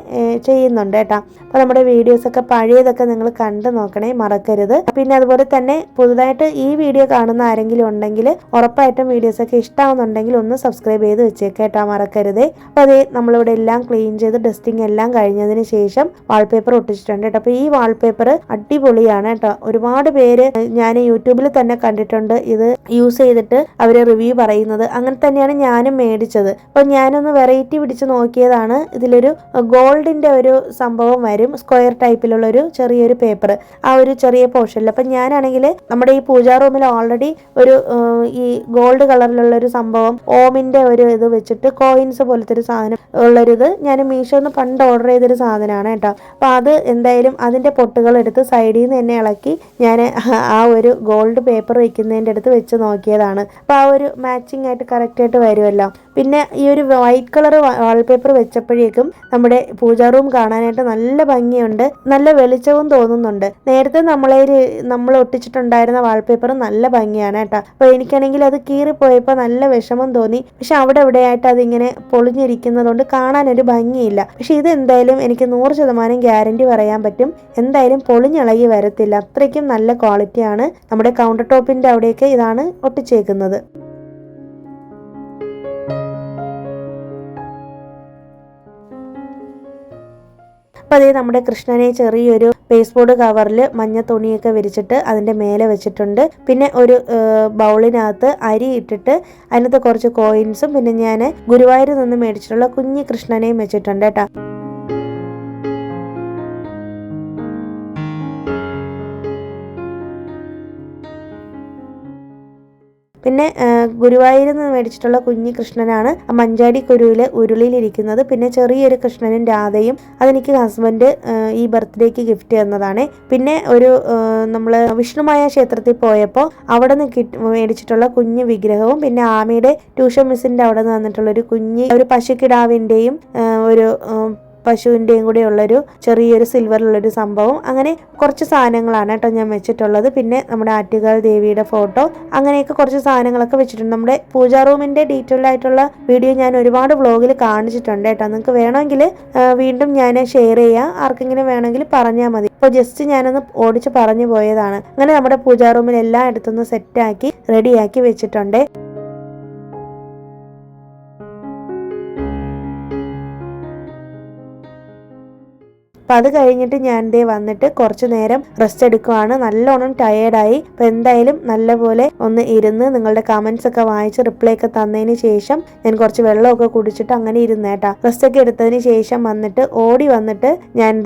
ചെയ്യുന്നുണ്ട് കേട്ടോ. അപ്പോൾ നമ്മുടെ വീഡിയോസൊക്കെ പഴയതൊക്കെ നിങ്ങൾ കണ്ടു നോക്കണേ, മറക്കരുത്. പിന്നെ അതുപോലെ തന്നെ പുതുതായിട്ട് ഈ വീഡിയോ കാണുന്ന ആരെങ്കിലും ഉണ്ടെങ്കിൽ ഉറപ്പായിട്ടും വീഡിയോസൊക്കെ ഇഷ്ടമാവുന്നുണ്ടെങ്കിൽ ഒന്ന് സബ്സ്ക്രൈബ് ചെയ്ത് വെച്ചേക്കേട്ടാ, മറക്കരുതേ. അപ്പോൾ അതേ നമ്മളിവിടെ എല്ലാം ക്ലീൻ ചെയ്ത് ഡസ്റ്റിംഗ് എല്ലാം കഴിഞ്ഞതിന് ശേഷം വാൾപേപ്പർ ഒട്ടിച്ചിട്ടുണ്ട് കേട്ടോ. അപ്പോൾ ഈ വാൾപേപ്പർ അടിപൊളിയാണ് കേട്ടോ. ഒരുപാട് പേര് ഞാൻ യൂട്യൂബിൽ തന്നെ കണ്ടിട്ടുണ്ട് ഇത് യൂസ് ചെയ്തിട്ട് അവർ റിവ്യൂ പറയുന്നത്. അങ്ങനെ തന്നെയാണ് ഞാനും മേടിച്ചത്. അപ്പോൾ ഞാനൊന്ന് വെറൈറ്റി പിടിച്ച് നോക്കിയതാണ്. ഇതിലൊരു ഗോൾഡിന്റെ ഒരു സംഭവം വരും, സ്ക്വയർ ടൈപ്പിലുള്ള ഒരു ചെറിയൊരു പേപ്പർ, ആ ഒരു ചെറിയ പോർഷനിൽ. അപ്പം ഞാനാണെങ്കിൽ നമ്മുടെ ഈ പൂജാ റൂമിൽ ഓൾറെഡി ഒരു ഈ ഗോൾഡ് കളറിലുള്ള ഒരു സംഭവം, ഓമിന്റെ ഒരു ഇത് വെച്ചിട്ട് കോയിൻസ് പോലത്തെ ഒരു സാധനം ഉള്ളൊരിത് ഞാൻ മീഷോന്ന് പണ്ട് ഓർഡർ ചെയ്തൊരു സാധനമാണ് കേട്ടോ. അപ്പോൾ അത് എന്തായാലും അതിന്റെ പൊട്ടുകൾ എടുത്ത് സൈഡിൽ നിന്ന് തന്നെ ഇളക്കി ഞാൻ ആ ഒരു ഗോൾഡ് പേപ്പർ വെക്കുന്നതിൻ്റെ അടുത്ത് വെച്ച് നോക്കിയതാണ്. അപ്പോൾ ആ ഒരു മാച്ചിങ് ആയിട്ട് കറക്റ്റ് ആയിട്ട് വരുമല്ലോ. പിന്നെ ഈ ഒരു വൈറ്റ് കളർ വാൾപേപ്പർ വെച്ചപ്പോഴേക്കും നമ്മുടെ പൂജാ റൂം കാണാനായിട്ട് നല്ല ഭംഗിയുണ്ട്, നല്ല വെളിച്ചവും തോന്നുന്നുണ്ട്. നേരത്തെ നമ്മൾ ഒട്ടിച്ചിട്ടുണ്ടായിരുന്ന വാൾപേപ്പർ നല്ല ഭംഗിയാണ് കേട്ടോ. അപ്പോൾ എനിക്കാണെങ്കിൽ അത് കീറിപ്പോയപ്പോൾ നല്ല വിഷമം തോന്നി. പക്ഷെ അവിടെ എവിടെയായിട്ട് അതിങ്ങനെ പൊളിഞ്ഞിരിക്കുന്നതുകൊണ്ട് കാണാനൊരു ഭംഗിയില്ല. പക്ഷെ ഇത് എന്തായാലും എനിക്ക് 100% ഗ്യാരണ്ടി പറയാൻ പറ്റും, എന്തായാലും പൊളിഞ്ഞിളകി വരത്തില്ല. അത്രയ്ക്കും നല്ല ക്വാളിറ്റിയാണ്. നമ്മുടെ കൗണ്ടർ ടോപ്പിന്റെ അവിടെയൊക്കെ ഇതാണ് ഒട്ടിച്ചേക്കുന്നത്. അപ്പോൾ അതേ നമ്മുടെ കൃഷ്ണനെ ചെറിയൊരു പേസ്റ്റ് ബോർഡ് കവറിൽ മഞ്ഞ തുണിയൊക്കെ വിരിച്ചിട്ട് അതിൻ്റെ മേലെ വെച്ചിട്ടുണ്ട്. പിന്നെ ഒരു ബൗളിനകത്ത് അരി ഇട്ടിട്ട് അതിനകത്ത് കുറച്ച് കോയിൻസും പിന്നെ ഞാൻ ഗുരുവായൂരിൽ നിന്ന് മേടിച്ചിട്ടുള്ള കുഞ്ഞി കൃഷ്ണനെയും വെച്ചിട്ടുണ്ട് കേട്ടോ. പിന്നെ ഗുരുവായൂരിൽ നിന്ന് മേടിച്ചിട്ടുള്ള കുഞ്ഞി കൃഷ്ണനാണ് മഞ്ചാടി കുരുവിലെ ഉരുളിയിലിരിക്കുന്നത്. പിന്നെ ചെറിയൊരു കൃഷ്ണനും രാധയും അതെനിക്ക് ഹസ്ബൻഡ് ഈ ബർത്ത്ഡേക്ക് ഗിഫ്റ്റ് തന്നതാണ്. പിന്നെ ഒരു നമ്മൾ വിഷ്ണുമായ ക്ഷേത്രത്തിൽ പോയപ്പോൾ അവിടെ നിന്ന് മേടിച്ചിട്ടുള്ള കുഞ്ഞു വിഗ്രഹവും പിന്നെ ആമയുടെ ട്യൂഷൻ മിസ്സിന്റെ അവിടെ നിന്ന് വന്നിട്ടുള്ള ഒരു പശുക്കിടാവിന്റെയും ഒരു പശുവിൻ്റെയും കൂടെ ഉള്ളൊരു ചെറിയൊരു സിൽവറിലുള്ളൊരു സംഭവം. അങ്ങനെ കുറച്ച് സാധനങ്ങളാണ് കേട്ടോ ഞാൻ വെച്ചിട്ടുള്ളത്. പിന്നെ നമ്മുടെ ആറ്റുകാൽ ദേവിയുടെ ഫോട്ടോ, അങ്ങനെയൊക്കെ കുറച്ച് സാധനങ്ങളൊക്കെ വെച്ചിട്ടുണ്ട്. നമ്മുടെ പൂജാ റൂമിന്റെ ഡീറ്റെയിൽ ആയിട്ടുള്ള വീഡിയോ ഞാൻ ഒരുപാട് വ്ളോഗിൽ കാണിച്ചിട്ടുണ്ട് കേട്ടോ. നിങ്ങൾക്ക് വേണമെങ്കിൽ വീണ്ടും ഞാൻ ഷെയർ ചെയ്യാം. ആർക്കെങ്കിലും വേണമെങ്കിൽ പറഞ്ഞാൽ മതി. ഇപ്പോൾ ജസ്റ്റ് ഞാനൊന്ന് ഓടിച്ച് പറഞ്ഞു പോയതാണ്. അങ്ങനെ നമ്മുടെ പൂജാ റൂമിൽ എല്ലാം എടുത്തൊന്ന് സെറ്റാക്കി റെഡിയാക്കി വെച്ചിട്ടുണ്ട്. അപ്പം അത് കഴിഞ്ഞിട്ട് ഞാൻ വന്നിട്ട് കുറച്ച് നേരം റെസ്റ്റ് എടുക്കുവാണ്. നല്ലോണം ടയേർഡായി. അപ്പം എന്തായാലും നല്ലപോലെ ഒന്ന് ഇരുന്ന് നിങ്ങളുടെ കമൻസ് ഒക്കെ വായിച്ച് റിപ്ലൈ ഒക്കെ തന്നതിന് ശേഷം ഞാൻ കുറച്ച് വെള്ളമൊക്കെ കുടിച്ചിട്ട് അങ്ങനെ ഇരുന്നേട്ടാ. റെസ്റ്റ് ഒക്കെ എടുത്തതിന് ശേഷം വന്നിട്ട് ഓടി വന്നിട്ട് ഞാൻ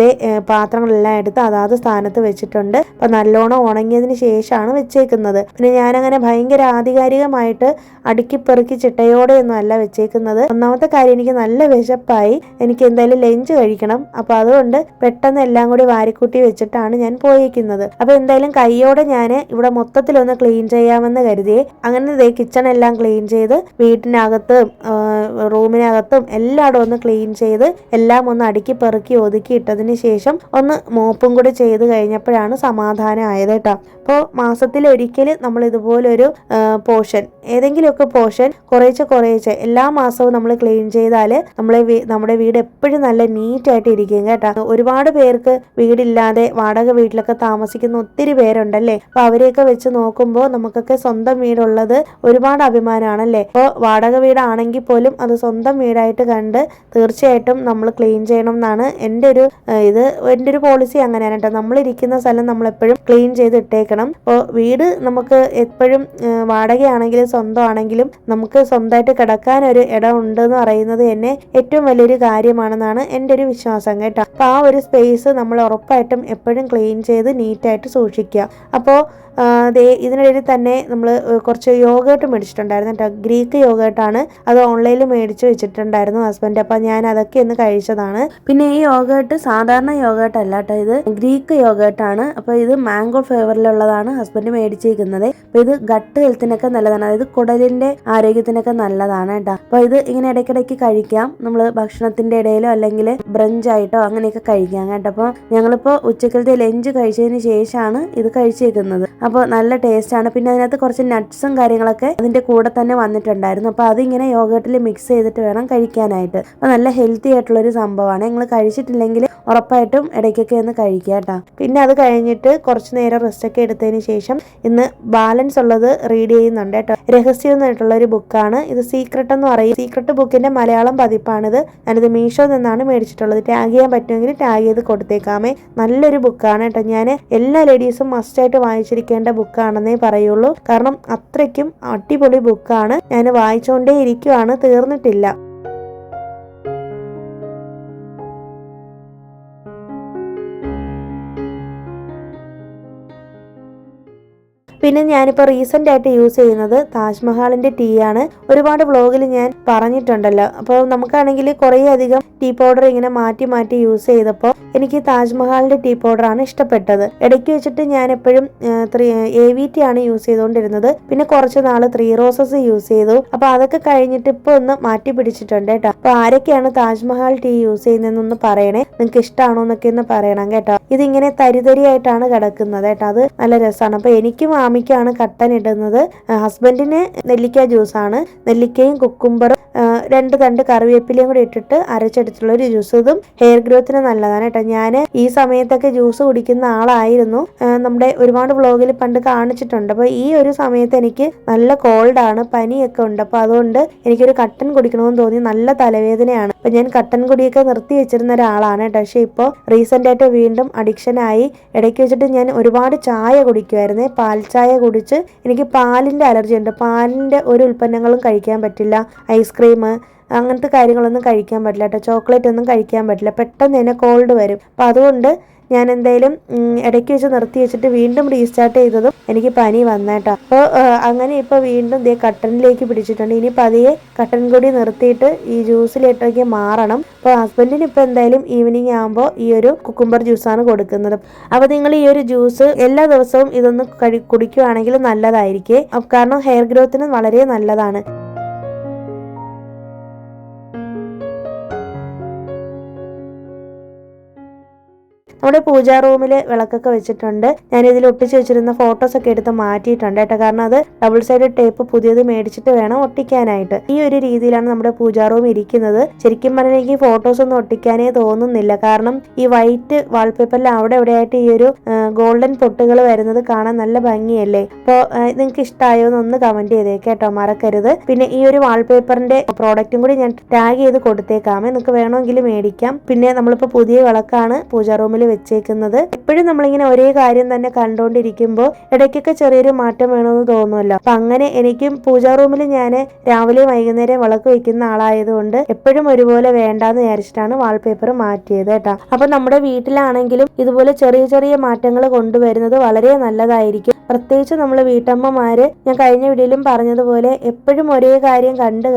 പാത്രങ്ങളെല്ലാം എടുത്ത് അതാത് സ്ഥാനത്ത് വെച്ചിട്ടുണ്ട്. അപ്പം നല്ലോണം ഉണങ്ങിയതിന് ശേഷമാണ് വെച്ചേക്കുന്നത്. പിന്നെ ഞാനങ്ങനെ ഭയങ്കര ആധികാരികമായിട്ട് അടുക്കിപ്പെറുക്കി ചിട്ടയോടെയൊന്നും അല്ല വെച്ചേക്കുന്നത്. ഒന്നാമത്തെ കാര്യം, എനിക്ക് നല്ല വിശപ്പായി. എനിക്ക് എന്തായാലും ലഞ്ച് കഴിക്കണം. അപ്പം അതുകൊണ്ട് പെട്ടെന്ന് എല്ലാം കൂടി വാരിക്കൂട്ടി വെച്ചിട്ടാണ് ഞാൻ പോയിരിക്കുന്നത്. അപ്പൊ എന്തായാലും കൈയോടെ ഞാൻ ഇവിടെ മൊത്തത്തിലൊന്ന് ക്ലീൻ ചെയ്യാമെന്ന് കരുതി അങ്ങനെ കിച്ചൺ എല്ലാം ക്ലീൻ ചെയ്ത് വീട്ടിനകത്തും റൂമിനകത്തും എല്ലായിടും ഒന്ന് ക്ലീൻ ചെയ്ത് എല്ലാം ഒന്ന് അടുക്കി പെറുക്കി ഒതുക്കി ഇട്ടതിന് ശേഷം ഒന്ന് മോപ്പും കൂടി ചെയ്ത് കഴിഞ്ഞപ്പോഴാണ് സമാധാനം ആയത് കേട്ടോ. അപ്പോൾ മാസത്തിലൊരിക്കൽ നമ്മൾ ഇതുപോലൊരു പോർഷൻ, ഏതെങ്കിലുമൊക്കെ പോർഷൻ കുറേശ്ശെ എല്ലാ മാസവും നമ്മൾ ക്ലീൻ ചെയ്താൽ നമ്മുടെ വീട് എപ്പോഴും നല്ല നീറ്റായിട്ട് ഇരിക്കും കേട്ടോ. ഒരുപാട് പേർക്ക് വീടില്ലാതെ വാടക വീട്ടിലൊക്കെ താമസിക്കുന്ന ഒത്തിരി പേരുണ്ടല്ലേ. അപ്പൊ അവരെയൊക്കെ വെച്ച് നോക്കുമ്പോൾ നമുക്കൊക്കെ സ്വന്തം വീടുള്ളത് ഒരുപാട് അഭിമാനമാണല്ലേ. അപ്പോൾ വാടക വീടാണെങ്കിൽ പോലും അത് സ്വന്തം വീടായിട്ട് കണ്ട് തീർച്ചയായിട്ടും നമ്മൾ ക്ലീൻ ചെയ്യണം എന്നാണ് എൻ്റെ ഒരു പോളിസി. അങ്ങനെയാണ് കേട്ടോ. നമ്മളിരിക്കുന്ന സ്ഥലം നമ്മളെപ്പോഴും ക്ലീൻ ചെയ്ത് ഇട്ടേക്കണം. അപ്പോൾ വീട് നമുക്ക് എപ്പോഴും വാടകയാണെങ്കിലും സ്വന്തമാണെങ്കിലും നമുക്ക് സ്വന്തമായിട്ട് കിടക്കാൻ ഒരു ഇടം ഉണ്ടെന്ന് പറയുന്നത് തന്നെ ഏറ്റവും വലിയൊരു കാര്യമാണെന്നാണ് എൻ്റെ ഒരു വിശ്വാസം കേട്ടോ. അപ്പോൾ ആ ഒരു സ്പേസ് നമ്മൾ ഉറപ്പായിട്ടും എപ്പോഴും ക്ലീൻ ചെയ്ത് നീറ്റായിട്ട് സൂക്ഷിക്കുക. അപ്പോൾ ഇതിനിടയിൽ തന്നെ നമ്മൾ കുറച്ച് യോഗേട്ട് മേടിച്ചിട്ടുണ്ടായിരുന്നു കേട്ടോ. ഗ്രീക്ക് യോഗേട്ടാണ്. അത് ഓൺലൈനിൽ മേടിച്ച് വെച്ചിട്ടുണ്ടായിരുന്നു ഹസ്ബൻഡ്. അപ്പം ഞാൻ അതൊക്കെ ഒന്ന് കഴിച്ചതാണ്. പിന്നെ ഈ യോഗേട്ട് സാധാരണ യോഗേട്ടല്ല കേട്ടോ, ഇത് ഗ്രീക്ക് യോഗേട്ടാണ്. അപ്പോൾ ഇത് മാംഗോ ഫ്ലേവറിലുള്ളതാണ് ഹസ്ബൻഡ് മേടിച്ചിരിക്കുന്നത്. അപ്പോൾ ഇത് ഗട്ട് ഹെൽത്തിനൊക്കെ നല്ലതാണ്, അതായത് കുടലിൻ്റെ ആരോഗ്യത്തിനൊക്കെ നല്ലതാണ് കേട്ടോ. അപ്പോൾ ഇത് ഇങ്ങനെ ഇടയ്ക്കിടയ്ക്ക് കഴിക്കാം. നമ്മൾ ഭക്ഷണത്തിൻ്റെ ഇടയിലോ അല്ലെങ്കിൽ ബ്രഞ്ചായിട്ടോ അങ്ങനെയൊക്കെ കഴിക്കാം കേട്ടോ. അപ്പോൾ ഞങ്ങളിപ്പോൾ ഉച്ചക്കലത്തെ ലഞ്ച് കഴിച്ചതിന് ശേഷമാണ് ഇത് കഴിച്ചേക്കുന്നത്. അപ്പോൾ നല്ല ടേസ്റ്റാണ്. പിന്നെ അതിനകത്ത് കുറച്ച് നട്ട്സും കാര്യങ്ങളൊക്കെ അതിൻ്റെ കൂടെ തന്നെ വന്നിട്ടുണ്ടായിരുന്നു. അപ്പോൾ അതിങ്ങനെ യോഗട്ടിൽ മിക്സ് ചെയ്തിട്ട് വേണം കഴിക്കാനായിട്ട്. അപ്പോൾ നല്ല ഹെൽത്തി ആയിട്ടുള്ളൊരു സംഭവമാണ്. നിങ്ങൾ കഴിച്ചിട്ടില്ലെങ്കിൽ ഉറപ്പായിട്ടും ഇടയ്ക്കൊക്കെ ഒന്ന് കഴിക്കുക കേട്ടോ. പിന്നെ അത് കഴിഞ്ഞിട്ട് കുറച്ച് നേരം റെസ്റ്റൊക്കെ എടുത്തതിന് ശേഷം ഇന്ന് ബാലൻസ് ഉള്ളത് റീഡ് ചെയ്യുന്നുണ്ട് കേട്ടോ. രഹസ്യം എന്നായിട്ടുള്ളൊരു ബുക്കാണ് ഇത്. സീക്രട്ട് എന്ന് പറയും. സീക്രട്ട് ബുക്കിൻ്റെ മലയാളം പതിപ്പാണിത്. ഞാനിത് മീഷോ നിന്നാണ് മേടിച്ചിട്ടുള്ളത്. ടാഗ് ചെയ്യാൻ പറ്റുമെങ്കിൽ ടാഗ് ചെയ്ത് കൊടുത്തേക്കാമേ. നല്ലൊരു ബുക്കാണ് കേട്ടോ. ഞാൻ എല്ലാ ലേഡീസും മസ്റ്റായിട്ട് വായിച്ചിരിക്കേണ്ട ബുക്കാണെന്നേ പറയുള്ളൂ. കാരണം അത്രയ്ക്കും അടിപൊളി ബുക്കാണ്. ഞാൻ വായിച്ചുകൊണ്ടേ ഇരിക്കുവാണ്, തീർന്നിട്ടില്ല. പിന്നെ ഞാനിപ്പോൾ റീസെൻ്റ് ആയിട്ട് യൂസ് ചെയ്യുന്നത് താജ്മഹാളിൻ്റെ ടീ ആണ്. ഒരുപാട് വ്ളോഗിൽ ഞാൻ പറഞ്ഞിട്ടുണ്ടല്ലോ. അപ്പോൾ നമുക്കാണെങ്കിൽ കുറേ അധികം ടീ പൗഡർ ഇങ്ങനെ മാറ്റി മാറ്റി യൂസ് ചെയ്തപ്പോൾ എനിക്ക് താജ്മഹാളിൻ്റെ ടീ പൗഡറാണ് ഇഷ്ടപ്പെട്ടത്. ഇടയ്ക്ക് വെച്ചിട്ട് ഞാൻ എപ്പോഴും AVT ആണ് യൂസ് ചെയ്തുകൊണ്ടിരുന്നത്. പിന്നെ കുറച്ച് നാൾ 3 റോസസ് യൂസ് ചെയ്തു. അപ്പോൾ അതൊക്കെ കഴിഞ്ഞിട്ട് ഇപ്പോൾ ഒന്ന് മാറ്റി പിടിച്ചിട്ടുണ്ട് കേട്ടോ. അപ്പോൾ ആരൊക്കെയാണ് താജ്മഹാൾ ടീ യൂസ് ചെയ്യുന്നതെന്നൊന്ന് പറയണേ. നിങ്ങൾക്ക് ഇഷ്ടമാണോ എന്നൊക്കെ ഒന്ന് പറയണം കേട്ടോ. ഇതിങ്ങനെ തരിതരിയായിട്ടാണ് കിടക്കുന്നത് കേട്ടോ. അത് നല്ല രസമാണ്. അപ്പോൾ എനിക്കും ആമിക്കാണ് കട്ടൻ ഇടുന്നത്. ഹസ്ബൻഡിന് നെല്ലിക്ക ജ്യൂസാണ്. നെല്ലിക്കയും കുക്കുംബറും 2 തണ്ട് കറിവേപ്പിലയും കൂടി ഇട്ടിട്ട് അരച്ചെടുത്തുള്ള ഒരു ജ്യൂസ്. ഇതും ഹെയർ ഗ്രോത്തിന് നല്ലതാണ് കേട്ടോ. ഞാൻ ഈ സമയത്തൊക്കെ ജ്യൂസ് കുടിക്കുന്ന ആളായിരുന്നു. നമ്മുടെ ഒരുപാട് വ്ളോഗിൽ പണ്ട് കാണിച്ചിട്ടുണ്ട്. അപ്പോൾ ഈ ഒരു സമയത്ത് എനിക്ക് നല്ല കോൾഡാണ്, പനിയൊക്കെ ഉണ്ട്. അപ്പോൾ അതുകൊണ്ട് എനിക്കൊരു കട്ടൻ കുടിക്കണമെന്ന് തോന്നി. നല്ല തലവേദനയാണ്. അപ്പോൾ ഞാൻ കട്ടൻ കുടിയൊക്കെ നിർത്തി വെച്ചിരുന്ന ഒരാളാണ് കേട്ടോ. പക്ഷേ ഇപ്പോൾ റീസെൻ്റ് ആയിട്ട് വീണ്ടും അഡിക്ഷനായി. ഇടയ്ക്ക് വെച്ചിട്ട് ഞാൻ ഒരുപാട് ചായ കുടിക്കുമായിരുന്നേ. പാൽ ചായ കുടിച്ച് എനിക്ക് പാലിൻ്റെ അലർജി ഉണ്ട്. പാലിൻ്റെ ഒരു ഉൽപ്പന്നങ്ങളും കഴിക്കാൻ പറ്റില്ല. ഐസ്ക്രീം അങ്ങനത്തെ കാര്യങ്ങളൊന്നും കഴിക്കാൻ പറ്റില്ല കേട്ടോ. ചോക്ലേറ്റ് ഒന്നും കഴിക്കാൻ പറ്റില്ല. പെട്ടെന്ന് തന്നെ കോൾഡ് വരും. അപ്പം അതുകൊണ്ട് ഞാൻ എന്തായാലും ഇടയ്ക്ക് വെച്ച് നിർത്തി വെച്ചിട്ട് വീണ്ടും റീസ്റ്റാർട്ട് ചെയ്തതും എനിക്ക് പനി വന്നേട്ടാ. അപ്പോൾ അങ്ങനെ ഇപ്പോൾ വീണ്ടും ദേ കട്ടനിലേക്ക് പിടിച്ചിട്ടുണ്ട്. ഇനി പതിയെ കട്ടൻ കൂടി നിർത്തിയിട്ട് ഈ ജ്യൂസിലിട്ടേക്ക് മാറണം. അപ്പോൾ ഹസ്ബൻഡിന് ഇപ്പോൾ എന്തായാലും ഈവനിങ് ആകുമ്പോൾ ഈ ഒരു കുക്കുംബർ ജ്യൂസാണ് കൊടുക്കുന്നത്. അപ്പോൾ നിങ്ങൾ ഈ ഒരു ജ്യൂസ് എല്ലാ ദിവസവും ഇതൊന്ന് കുടിക്കുകയാണെങ്കിൽ നല്ലതായിരിക്കും. കാരണം ഹെയർ ഗ്രോത്തിന് വളരെ നല്ലതാണ്. നമ്മുടെ പൂജാ റൂമിൽ വിളക്കൊക്കെ വെച്ചിട്ടുണ്ട്. ഞാൻ ഇതിൽ ഒട്ടിച്ച് വെച്ചിരുന്ന ഫോട്ടോസ് ഒക്കെ എടുത്ത് മാറ്റിയിട്ടുണ്ട് കേട്ടോ. കാരണം അത് ഡബിൾ സൈഡ് ടേപ്പ് പുതിയത് മേടിച്ചിട്ട് വേണം ഒട്ടിക്കാനായിട്ട്. ഈ ഒരു രീതിയിലാണ് നമ്മുടെ പൂജാ റൂം ഇരിക്കുന്നത്. ശരിക്കും പറഞ്ഞാൽ എനിക്ക് ഫോട്ടോസ് ഒന്നും ഒട്ടിക്കാനേ തോന്നുന്നില്ല. കാരണം ഈ വൈറ്റ് വാൾപേപ്പറിൽ അവിടെ എവിടെയായിട്ട് ഈ ഒരു ഗോൾഡൻ പൊട്ടുകൾ വരുന്നത് കാണാൻ നല്ല ഭംഗിയല്ലേ. അപ്പോൾ നിങ്ങൾക്ക് ഇഷ്ടമായോ എന്നൊന്ന് കമന്റ് ചെയ്തേക്ക് കേട്ടോ, മറക്കരുത്. പിന്നെ ഈ ഒരു വാൾപേപ്പറിന്റെ പ്രോഡക്റ്റും കൂടി ഞാൻ ടാഗ് ചെയ്ത് കൊടുത്തേക്കാമേ, നിങ്ങൾക്ക് വേണമെങ്കിൽ മേടിക്കാം. പിന്നെ നമ്മളിപ്പോൾ പുതിയ വിളക്കാണ് പൂജാ റൂമിൽ വെച്ചേക്കുന്നത്. എപ്പോഴും നമ്മളിങ്ങനെ ഒരേ കാര്യം തന്നെ കണ്ടോണ്ടിരിക്കുമ്പോൾ ഇടയ്ക്കൊക്കെ ചെറിയൊരു മാറ്റം വേണമെന്ന് തോന്നുമല്ലോ. അപ്പൊ അങ്ങനെ എനിക്കും പൂജാ റൂമിൽ ഞാൻ രാവിലെ വൈകുന്നേരം വിളക്ക് വെക്കുന്ന ആളായതുകൊണ്ട് എപ്പോഴും ഒരുപോലെ വേണ്ടാന്ന് വിചാരിച്ചിട്ടാണ് വാൾപേപ്പർ മാറ്റിയത് കേട്ടോ. അപ്പൊ നമ്മുടെ വീട്ടിലാണെങ്കിലും ഇതുപോലെ ചെറിയ ചെറിയ മാറ്റങ്ങൾ കൊണ്ടുവരുന്നത് വളരെ നല്ലതായിരിക്കും. പ്രത്യേകിച്ച് നമ്മൾ വീട്ടമ്മമാര്, ഞാൻ കഴിഞ്ഞ വീഡിയോയിലും പറഞ്ഞതുപോലെ എപ്പോഴും ഒരേ കാര്യം കണ്ട്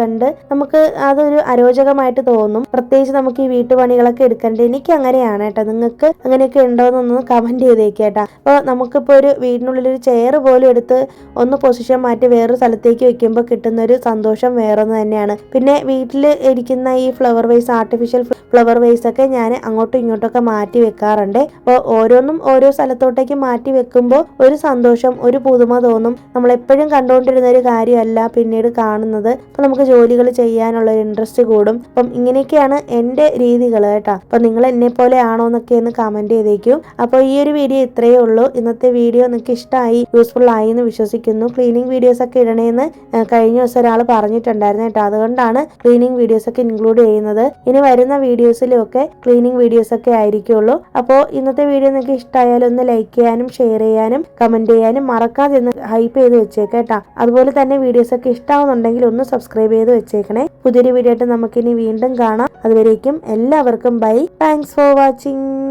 നമുക്ക് അതൊരു അരോചകമായിട്ട് തോന്നും. പ്രത്യേകിച്ച് നമുക്ക് ഈ വീട്ടുപണികളൊക്കെ എടുക്കേണ്ടത്. എനിക്ക് അങ്ങനെയാണ് കേട്ടോ. നിങ്ങൾക്ക് അങ്ങനെയൊക്കെ ഉണ്ടോയെന്നൊന്ന് കമന്റ് ചെയ്തേക്കേട്ടാ. അപ്പോൾ നമുക്കിപ്പോൾ ഒരു വീടിനുള്ളിലൊരു ചെയർ പോലും എടുത്ത് ഒന്ന് പൊസിഷൻ മാറ്റി വേറൊരു സ്ഥലത്തേക്ക് വെക്കുമ്പോൾ കിട്ടുന്ന ഒരു സന്തോഷം വേറൊന്ന് തന്നെയാണ്. പിന്നെ വീട്ടിൽ ഇരിക്കുന്ന ഈ flower vase, artificial flower vase ഒക്കെ ഞാൻ അങ്ങോട്ടും ഇങ്ങോട്ടൊക്കെ മാറ്റി വെക്കാറുണ്ട്. അപ്പോൾ ഓരോന്നും ഓരോ സ്ഥലത്തോട്ടേക്ക് മാറ്റി വെക്കുമ്പോൾ ഒരു സന്തോഷം, ഒരു പുതുമ തോന്നും. നമ്മളെപ്പോഴും കണ്ടുകൊണ്ടിരുന്ന ഒരു കാര്യമല്ല പിന്നീട് കാണുന്നത്. അപ്പോൾ നമുക്ക് ജോലികൾ ചെയ്യാനുള്ള ഒരു ഇൻട്രസ്റ്റ് കൂടും. അപ്പം ഇങ്ങനെയൊക്കെയാണ് എൻ്റെ രീതികൾ കേട്ടോ. അപ്പം നിങ്ങൾ എന്നെ പോലെ ആണോ എന്നൊക്കെ ഒന്ന് കമന്റ് ചെയ്തേക്കും. അപ്പോൾ ഈ ഒരു വീഡിയോ ഇത്രയേ ഉള്ളൂ. ഇന്നത്തെ വീഡിയോ നിങ്ങൾക്ക് ഇഷ്ടമായി, യൂസ്ഫുൾ ആയി എന്ന് വിശ്വസിക്കുന്നു. ക്ലീനിങ് വീഡിയോസ് ഒക്കെ ഇടണേന്ന് കഴിഞ്ഞ ദിവസം ഒരാൾ പറഞ്ഞിട്ടുണ്ടായിരുന്നു കേട്ടോ. അതുകൊണ്ടാണ് ക്ലീനിങ് വീഡിയോസ് ഒക്കെ ഇൻക്ലൂഡ് ചെയ്യുന്നത്. ഇനി വരുന്ന വീഡിയോസിലും ഒക്കെ ക്ലീനിങ് വീഡിയോസ് ഒക്കെ ആയിരിക്കുള്ളൂ. അപ്പോൾ ഇന്നത്തെ വീഡിയോ നിങ്ങൾക്ക് ഇഷ്ടമായാലും ഒന്ന് ലൈക്ക് ചെയ്യാനും ഷെയർ ചെയ്യാനും കമന്റ് ചെയ്യാനും മറക്കാതെ ഒന്ന് ഹൈപ്പ് ചെയ്ത് വെച്ചേക്കേട്ടാ. അതുപോലെ തന്നെ വീഡിയോസ് ഒക്കെ ഇഷ്ടമാവുന്നുണ്ടെങ്കിൽ ഒന്ന് സബ്സ്ക്രൈബ് ചെയ്ത് വെച്ചേക്കണേ. പുതിയൊരു വീഡിയോ ആയിട്ട് നമുക്കിനി വീണ്ടും കാണാം. അതുവരേക്കും എല്ലാവർക്കും ബൈ. Thanks for watching.